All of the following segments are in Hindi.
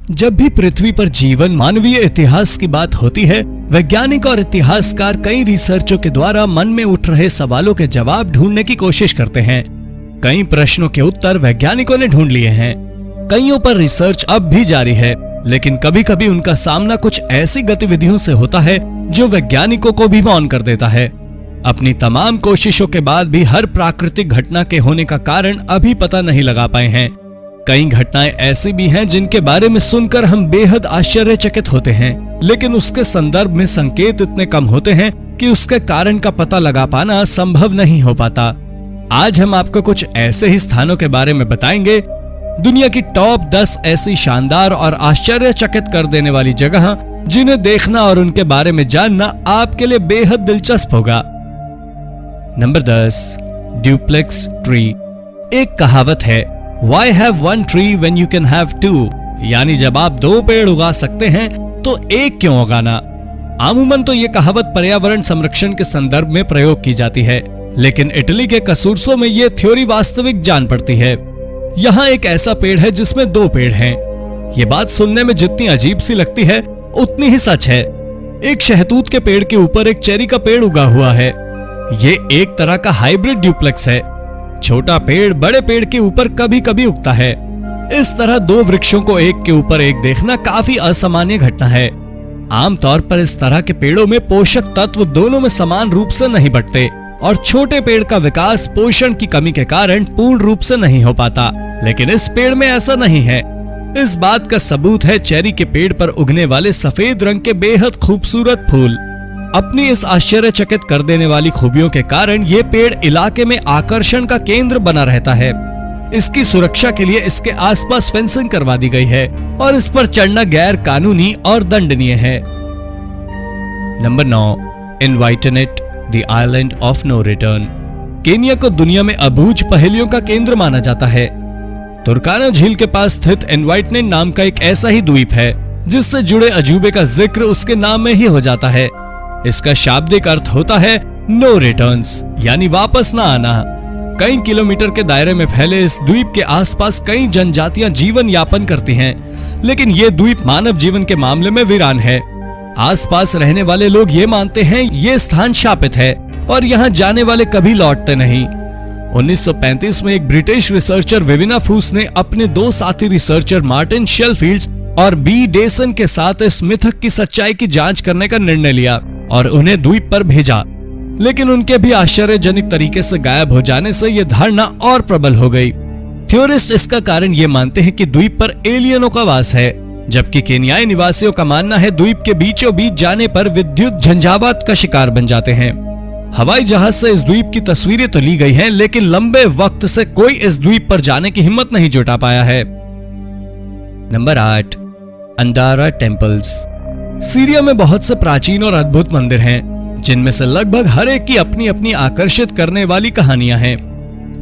जब भी पृथ्वी पर जीवन मानवीय इतिहास की बात होती है, वैज्ञानिक और इतिहासकार कई रिसर्चों के द्वारा मन में उठ रहे सवालों के जवाब ढूंढने की कोशिश करते हैं। कई प्रश्नों के उत्तर वैज्ञानिकों ने ढूंढ लिए हैं। कईयों पर रिसर्च अब भी जारी है, लेकिन कभी कभी उनका सामना कुछ ऐसी गतिविधियों से होता है जो वैज्ञानिकों को भी मौन कर देता है। अपनी तमाम कोशिशों के बाद भी हर प्राकृतिक घटना के होने का कारण अभी पता नहीं लगा पाए हैं। कई घटनाएं ऐसी भी हैं जिनके बारे में सुनकर हम बेहद आश्चर्यचकित होते हैं, लेकिन उसके संदर्भ में संकेत इतने कम होते हैं कि उसके कारण का पता लगा पाना संभव नहीं हो पाता। आज हम आपको कुछ ऐसे ही स्थानों के बारे में बताएंगे, दुनिया की टॉप 10 ऐसी शानदार और आश्चर्यचकित कर देने वाली जगह जिन्हें देखना और उनके बारे में जानना आपके लिए बेहद दिलचस्प होगा। Number 10, duplex tree. एक कहावत है, Why have one tree when you can have two? यानी जब आप 2 पेड़ उगा सकते हैं तो एक क्यों उगाना। अमूमन तो ये कहावत पर्यावरण संरक्षण के संदर्भ में प्रयोग की जाती है, लेकिन इटली के कसूरसो में ये थ्योरी वास्तविक जान पड़ती है। यहाँ एक ऐसा पेड़ है जिसमें 2 पेड़ हैं। ये बात सुनने में जितनी अजीब सी लगती है उतनी ही सच है। एक शहतूत के पेड़ के ऊपर एक चेरी का पेड़ उगा हुआ है। ये एक तरह का हाइब्रिड ड्यूप्लेक्स है। छोटा पेड़ बड़े पेड़ के ऊपर कभी कभी उगता है। इस तरह 2 वृक्षों को एक के ऊपर एक देखना काफी असामान्य घटना है। आमतौर पर इस तरह के पेड़ों में पोषक तत्व दोनों में समान रूप से नहीं बंटते और छोटे पेड़ का विकास पोषण की कमी के कारण पूर्ण रूप से नहीं हो पाता, लेकिन इस पेड़ में ऐसा नहीं है। इस बात का सबूत है चेरी के पेड़ पर उगने वाले सफेद रंग के बेहद खूबसूरत फूल। अपनी इस आश्चर्यचकित कर देने वाली खूबियों के कारण ये पेड़ इलाके में आकर्षण का केंद्र बना रहता है। इसकी सुरक्षा के लिए इसके आसपास फेंसिंग करवा दी गई है और इस पर चढ़ना गैर कानूनी और दंडनीय है। Number 9, Envaitenet, the island of no return. Kenya को दुनिया में अबूझ पहेलियों का केंद्र माना जाता है। तुर्काना झील के पास स्थित इनवाइटनेट नाम का एक ऐसा ही द्वीप है जिससे जुड़े अजूबे का जिक्र उसके नाम में ही हो जाता है। इसका शाब्दिक अर्थ होता है नो रिटर्न्स, यानी वापस ना आना। कई किलोमीटर के दायरे में फैले इस द्वीप के आसपास कई जनजातियां जीवन यापन करती हैं, लेकिन ये द्वीप मानव जीवन के मामले में वीरान है। आसपास रहने वाले लोग ये मानते हैं ये स्थान शापित है और यहाँ जाने वाले कभी लौटते नहीं। 1935 में एक ब्रिटिश रिसर्चर विविना फूस ने अपने 2 साथी रिसर्चर मार्टिन शेलफील्ड्स और बी डेसन के साथ इस मिथक की सच्चाई की जांच करने का निर्णय लिया और उन्हें द्वीप पर भेजा, लेकिन उनके भी आश्चर्यजनक तरीके से गायब हो जाने से यह धारणा और प्रबल हो गई। थ्योरिस्ट इसका कारण ये मानते हैं कि द्वीप पर एलियनों का वास है, जबकि केन्याई निवासियों का मानना है द्वीप के बीचों बीच जाने पर विद्युत झंझावात का शिकार बन जाते हैं। हवाई जहाज से इस द्वीप की तस्वीरें तो ली गई हैं, लेकिन लंबे वक्त से कोई इस द्वीप पर जाने की हिम्मत नहीं जुटा पाया है। नंबर 8, अंडारा टेम्पल्स। सीरिया में बहुत से प्राचीन और अद्भुत मंदिर हैं, जिनमें से लगभग हर एक की अपनी अपनी आकर्षित करने वाली कहानियां हैं,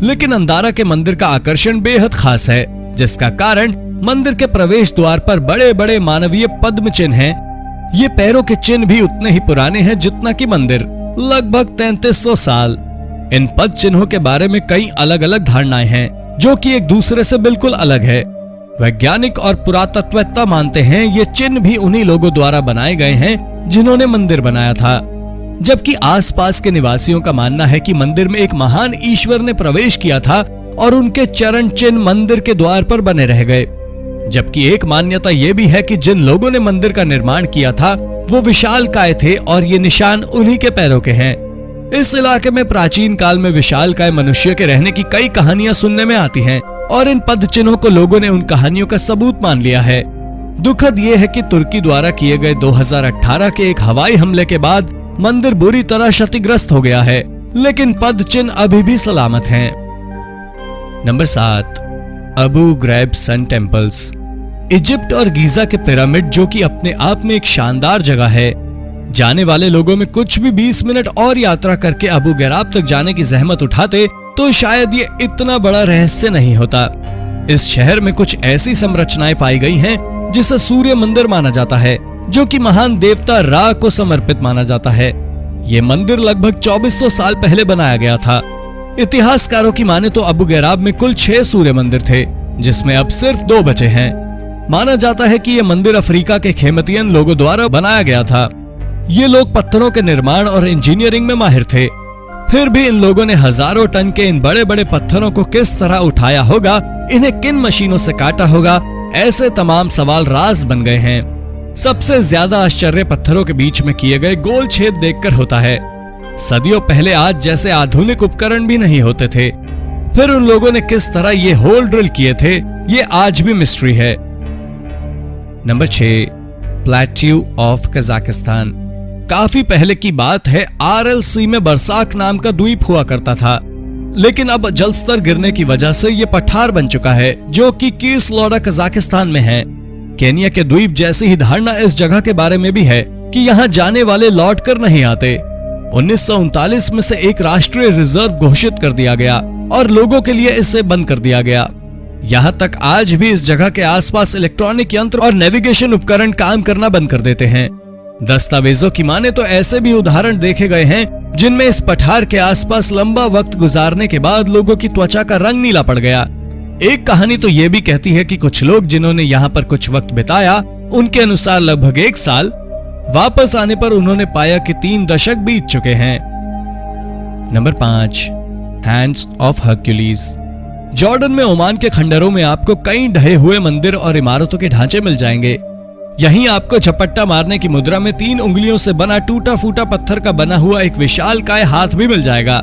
लेकिन अंदारा के मंदिर का आकर्षण बेहद खास है, जिसका कारण मंदिर के प्रवेश द्वार पर बड़े बड़े मानवीय पद्म चिन्ह हैं। ये पैरों के चिन्ह भी उतने ही पुराने हैं जितना कि मंदिर, लगभग 3300 साल। इन पद चिन्हों के बारे में कई अलग अलग धारणाएं हैं जो कि एक दूसरे से बिल्कुल अलग है। वैज्ञानिक और पुरातत्ववेत्ता मानते हैं ये चिन्ह भी उन्हीं लोगों द्वारा बनाए गए हैं जिन्होंने मंदिर बनाया था, जबकि आसपास के निवासियों का मानना है कि मंदिर में एक महान ईश्वर ने प्रवेश किया था और उनके चरण चिन्ह मंदिर के द्वार पर बने रह गए। जबकि एक मान्यता यह भी है कि जिन लोगों ने मंदिर का निर्माण किया था वो विशालकाय थे और ये निशान उन्हीं के पैरों के हैं। इस इलाके में प्राचीन काल में विशालकाय मनुष्य के रहने की कई कहानियां सुनने में आती हैं और इन पद चिन्हों को लोगों ने उन कहानियों का सबूत मान लिया है। दुखद ये है कि तुर्की द्वारा किए गए 2018 के एक हवाई हमले के बाद मंदिर बुरी तरह क्षतिग्रस्त हो गया है, लेकिन पद चिन्ह अभी भी सलामत हैं। नंबर 7, अबू ग्रैब सन टेम्पल्स। इजिप्ट और गीजा के पिरामिड, जो कि अपने आप में एक शानदार जगह है। जाने वाले लोगों में कुछ भी 20 मिनट और यात्रा करके अबू गैराब तक जाने की जहमत उठाते तो शायद ये इतना बड़ा रहस्य नहीं होता। इस शहर में कुछ ऐसी संरचनाएं पाई गई हैं जिसे सूर्य मंदिर माना जाता है, जो कि महान देवता रा को समर्पित माना जाता है। ये मंदिर लगभग 2400 साल पहले बनाया गया था। इतिहासकारों की माने तो अबू गैराब में कुल 6 सूर्य मंदिर थे, जिसमें अब सिर्फ 2 बचे हैं। माना जाता है कि यह मंदिर अफ्रीका के खेमतियन लोगों द्वारा बनाया गया था। ये लोग पत्थरों के निर्माण और इंजीनियरिंग में माहिर थे। फिर भी इन लोगों ने हजारों टन के इन बड़े बड़े पत्थरों को किस तरह उठाया होगा, इन्हें किन मशीनों से काटा होगा, ऐसे तमाम सवाल राज बन गए हैं। सबसे ज्यादा आश्चर्य पत्थरों के बीच में किए गए गोल छेद देखकर होता है। सदियों पहले आज जैसे आधुनिक उपकरण भी नहीं होते थे। फिर उन लोगों ने किस तरह ये होल ड्रिल किए थे, ये आज भी मिस्ट्री है। Number 6, plateau of Kazakhstan. काफी पहले की बात है, RLC में बरसाक नाम का द्वीप हुआ करता था, लेकिन अब जलस्तर गिरने की वजह से ये पठार बन चुका है, जो कि कीर्सलोडा कजाकिस्तान में है। केनिया के द्वीप जैसी ही धारणा इस जगह के बारे में भी है कि यहाँ जाने वाले लौट कर नहीं आते। 1939 में से एक राष्ट्रीय रिजर्व घोषित कर दिया गया और लोगों के लिए इसे बंद कर दिया गया। यहाँ तक आज भी इस जगह के आसपास इलेक्ट्रॉनिक यंत्र और नेविगेशन उपकरण काम करना बंद कर देते हैं। दस्तावेजों की माने तो ऐसे भी उदाहरण देखे गए हैं जिनमें इस पठार के आसपास लंबा वक्त गुजारने के बाद लोगों की त्वचा का रंग नीला पड़ गया। एक कहानी तो ये भी कहती है कि कुछ लोग जिन्होंने यहाँ पर कुछ वक्त बिताया, उनके अनुसार लगभग 1 साल, वापस आने पर उन्होंने पाया कि 3 दशक बीत चुके हैं। Number 5, hands of Hercules. Jordan में ओमान के खंडरों में आपको कई ढहे हुए मंदिर और इमारतों के ढांचे मिल जाएंगे। यहीं आपको झपट्टा मारने की मुद्रा में 3 उंगलियों से बना टूटा फूटा पत्थर का बना हुआ एक विशालकाय हाथ भी मिल जाएगा।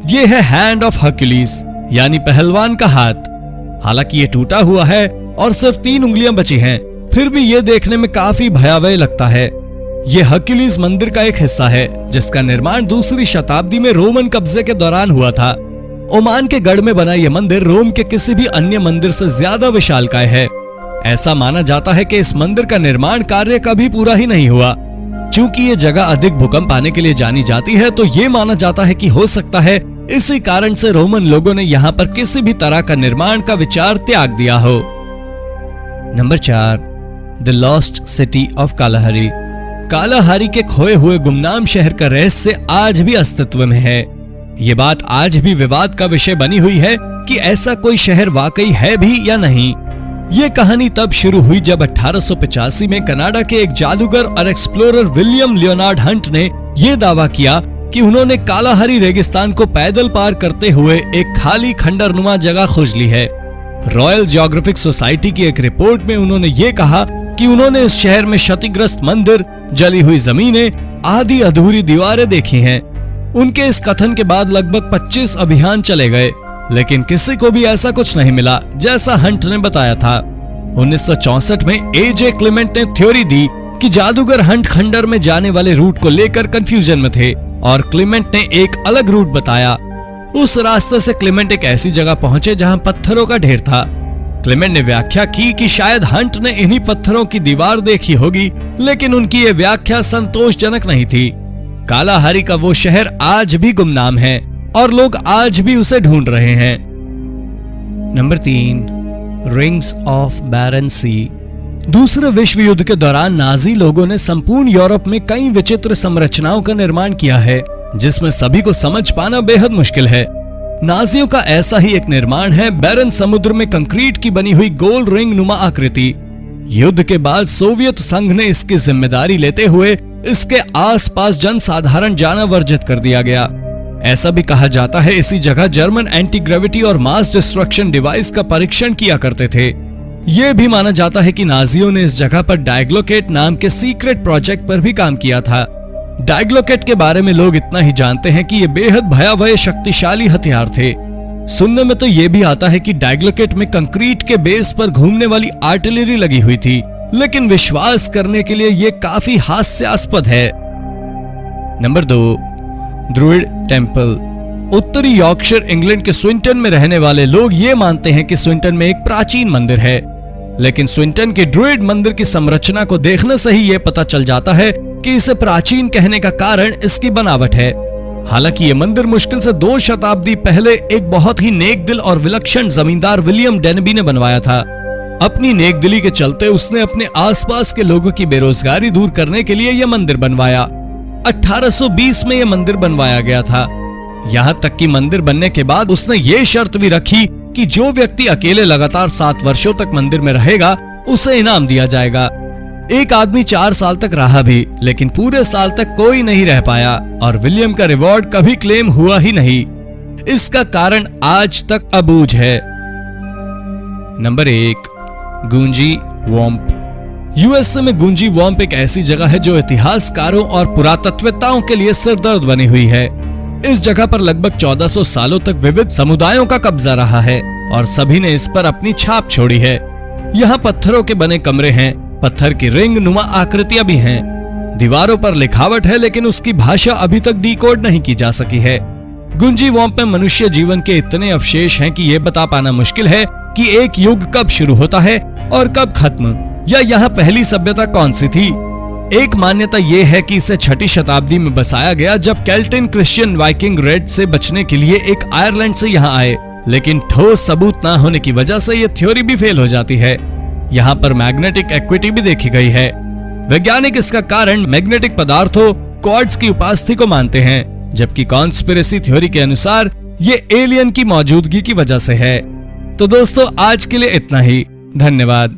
ये है हैंड ऑफ हर्क्यूलिस, यानी पहलवान का हाथ। हालांकि ये टूटा हुआ है और सिर्फ 3 उंगलियां बची हैं, फिर भी ये देखने में काफी भयावह लगता है। ये हर्क्यूलिस मंदिर का एक हिस्सा है, जिसका निर्माण 2री शताब्दी में रोमन कब्जे के दौरान हुआ था। ओमान के गढ़ में बना यह मंदिर रोम के किसी भी अन्य मंदिर से ज्यादा विशालकाय है। ऐसा माना जाता है कि इस मंदिर का निर्माण कार्य कभी पूरा ही नहीं हुआ। चूंकि ये जगह अधिक भूकंप आने के लिए जानी जाती है, तो ये माना जाता है कि हो सकता है इसी कारण से रोमन लोगों ने यहाँ पर किसी भी तरह का निर्माण का विचार त्याग दिया हो। Number 4, the lost city of Kalahari. Kalahari के खोए हुए गुमनाम शहर का रहस्य आज भी अस्तित्व में है। ये बात आज भी विवाद का विषय बनी हुई है कि ऐसा कोई शहर वाकई है भी या नहीं। ये कहानी तब शुरू हुई जब 1885 में कनाडा के एक जादूगर और एक्सप्लोरर विलियम लियोनार्ड हंट ने यह दावा किया कि उन्होंने कालाहारी रेगिस्तान को पैदल पार करते हुए एक खाली खंडरनुमा जगह खोज ली है। रॉयल जियोग्राफिक सोसाइटी की एक रिपोर्ट में उन्होंने ये कहा कि उन्होंने इस शहर में क्षतिग्रस्त मंदिर, जली हुई जमीनें, आधी अधूरी दीवारें देखी हैं। उनके इस कथन के बाद लगभग 25 अभियान चले गए, लेकिन किसी को भी ऐसा कुछ नहीं मिला जैसा हंट ने बताया था। 1964 में AJ क्लेमेंट ने थ्योरी दी कि जादूगर हंट खंडर में जाने वाले रूट को लेकर कंफ्यूजन में थे और क्लेमेंट ने एक अलग रूट बताया। उस रास्ते से क्लेमेंट एक ऐसी जगह पहुंचे जहां पत्थरों का ढेर था। क्लेमेंट ने व्याख्या की कि शायद हंट ने इन्हीं पत्थरों की दीवार देखी होगी, लेकिन उनकी ये व्याख्या संतोषजनक नहीं थी। कालाहारी का वो शहर आज भी गुमनाम है और लोग आज भी उसे ढूंढ रहे हैं। नंबर 3, रिंग्स ऑफ बैरन सी। दूसरे विश्व युद्ध के दौरान नाजी लोगों ने संपूर्ण यूरोप में कई विचित्र संरचनाओं का निर्माण किया है, जिसमें सभी को समझ पाना बेहद मुश्किल है। नाजियों का ऐसा ही एक निर्माण है बैरन समुद्र में कंक्रीट की बनी हुई गोल रिंग नुमा आकृति। युद्ध के बाद सोवियत संघ ने इसकी जिम्मेदारी लेते हुए इसके आसपास जनसाधारण जाना वर्जित कर दिया गया। ऐसा भी कहा जाता है इसी जगह जर्मन एंटी ग्रेविटी और मास डिस्ट्रक्शन डिवाइस का परीक्षण किया करते थे। यह भी माना जाता है कि नाजियों ने इस जगह पर डायग्लोकेट नाम के सीक्रेट प्रोजेक्ट पर भी काम किया था। डायग्लोकेट के बारे में लोग इतना ही जानते हैं कि ये बेहद भयावह शक्तिशाली हथियार थे। सुनने में तो ये भी आता है कि डायग्लोकेट में कंक्रीट के बेस पर घूमने वाली आर्टिलरी लगी हुई थी, लेकिन विश्वास करने के लिए ये काफी हास्यास्पद है। Number 2, druid temple. उत्तरी यॉर्कशायर इंग्लैंड के स्विंटन में रहने वाले लोग ये मानते हैं कि स्विंटन में एक प्राचीन मंदिर है, लेकिन स्विंटन के ड्रुइड मंदिर की संरचना को देखने से ही ये पता चल जाता है कि इसे प्राचीन कहने का कारण इसकी बनावट है। हालांकि ये मंदिर मुश्किल से 2 शताब्दी पहले एक बहुत ही नेक दिल और विलक्षण जमींदार विलियम डेनबी ने बनवाया था। अपनी नेक दिली के चलते उसने अपने आसपास के लोगों की बेरोजगारी दूर करने के लिए यह मंदिर बनवाया। 1820 में यह मंदिर बनवाया गया था। यहाँ तक कि मंदिर बनने के बाद उसने ये शर्त भी रखी कि जो व्यक्ति अकेले लगातार 7 वर्षों तक मंदिर में रहेगा उसे इनाम दिया जाएगा। एक आदमी 4 साल तक रहा भी, लेकिन पूरे साल तक कोई नहीं रह पाया और विलियम का रिवॉर्ड कभी क्लेम हुआ ही नहीं। इसका कारण आज तक अबूझ है। नंबर 1, गूंजी वॉम्प। यूएसए में गूंजी वॉम्प एक ऐसी जगह है जो इतिहासकारों और पुरातत्ववेत्ताओं के लिए सिरदर्द बनी हुई है। इस जगह पर लगभग 1400 सालों तक विविध समुदायों का कब्जा रहा है और सभी ने इस पर अपनी छाप छोड़ी है। यहाँ पत्थरों के बने कमरे हैं, पत्थर की रिंग नुमा आकृतियां भी हैं। दीवारों पर लिखावट है, लेकिन उसकी भाषा अभी तक डिकोड नहीं की जा सकी है। गूंजी वॉम्प में मनुष्य जीवन के इतने अवशेष हैं कि यह बता पाना मुश्किल है कि एक युग कब शुरू होता है और कब खत्म, या यहाँ पहली सभ्यता कौन सी थी। एक मान्यता यह है कि इसे 6ठी शताब्दी में बसाया गया, जब केल्टिन क्रिश्चियन वाइकिंग रेड से बचने के लिए एक आयरलैंड से यहाँ आए, लेकिन ठोस सबूत ना होने की वजह से यह थ्योरी भी फेल हो जाती है। यहाँ पर मैग्नेटिक एक्विटी भी देखी गई है। वैज्ञानिक इसका कारण मैग्नेटिक पदार्थों क्वार्ट्ज की उपस्थिति को मानते हैं, जबकि कॉन्स्पिरेसी थ्योरी के अनुसार ये एलियन की मौजूदगी की वजह से है। तो दोस्तों, आज के लिए इतना ही। धन्यवाद।